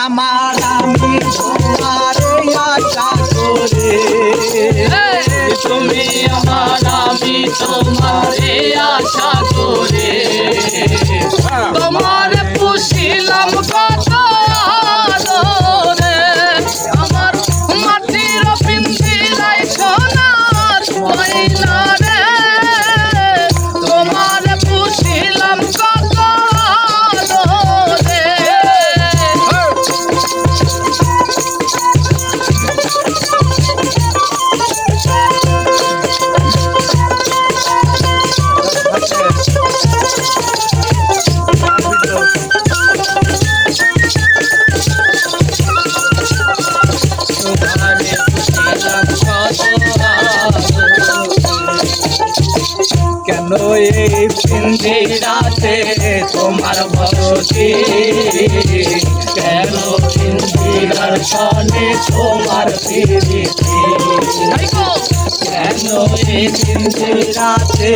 আমার আমি তোমারে আশা করে তুমি আমার আমি তোমারে আশা করে তোমার পুষিলাম কত আদরে আমার মাটির পিঞ্জিরায় সোনার ময়না রে তোমার পুষিলাম কত আদরে কেন এই পিঞ্জিরাতে তোমার বসতি কেন পিঞ্জিরার সনে তোমার প্রীতি কেন এই পিঞ্জিরাতে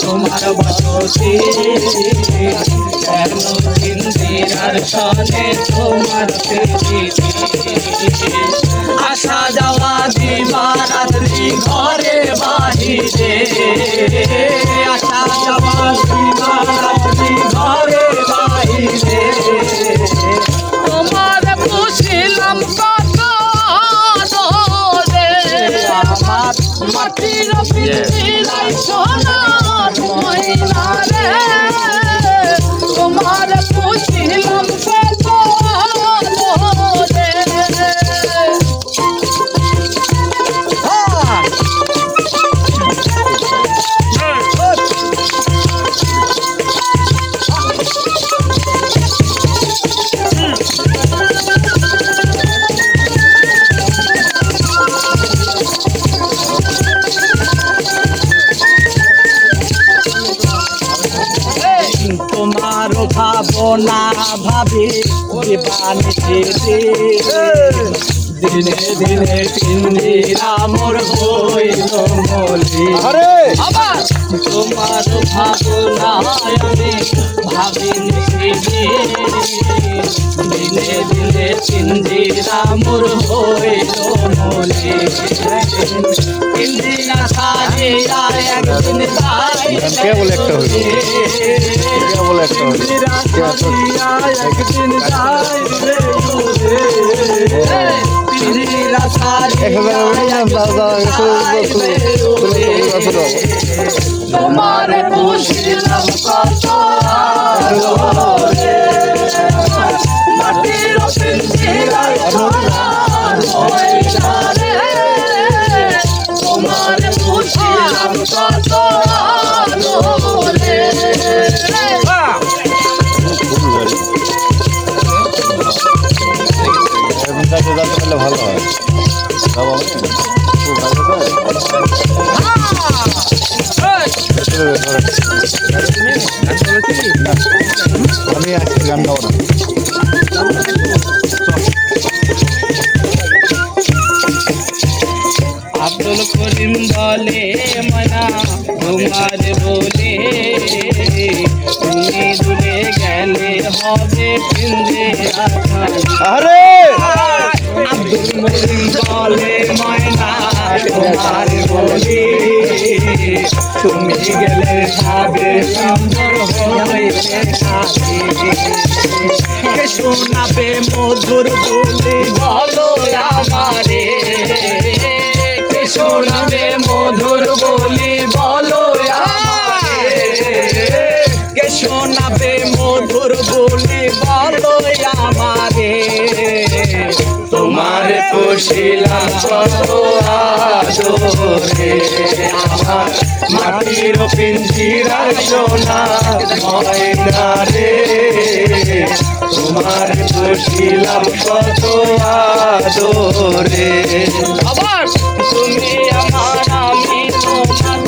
তোমার বসতি কেন পিঞ্জিরার সনে তোমার প্রীতি আসা যাওয়া দিবারাত্রি ঘরে বাহিরে আসা যাওয়া দিবারাত্রি ঘরে বাহিরে তোমার পুষিলাম কত আদরে আমার মাটির পিঞ্জিরায় সোনার ময়না রে তোমার পুষিলাম কত আদরে তোমার ভাবনা ভাবি জীবানিতে দিনে দিনে পিঞ্জিরা মোর হইল মলি আবার তোমার ভাবনা আমি ভাবি দিনে দিনে পিঞ্জিরা মোর হইল মলি পিঞ্জিরা সাজিয়া একদিন কে বলে একটা হইল? কে বলে একটা হইল? পিঞ্জিরা সাজিয়া একদিন পিঞ্জিরা তোমার পুষিলাম কত আদরে মাটির পিঞ্জিরায় সোনার ময়না রে তোমার পুষিলাম কত আদরে ভালো হয় আমি আজকে গান গাবো না আব্দুল করিম বলে মনা তোমার বলে তুমি দূরে গেলে হবে পিঞ্জিরা আরে আব্দুল করিম বলে ময়না তোমার বলে তুমি গেলে হবে সুন্দর হইলে কে শোনাবে মধুর বলে বলো আমারে কে শোনাবে মধুর বলি বলো আমারে কে শোনাবে মধুর বলি বলো আমারে তোমার পুষিলাম কত আদরে আমার মাটির পিঞ্জিরার সোনার ময়না রে তোমার পুষিলাম কত আদরে আবার তুমি আমার আমি তোমার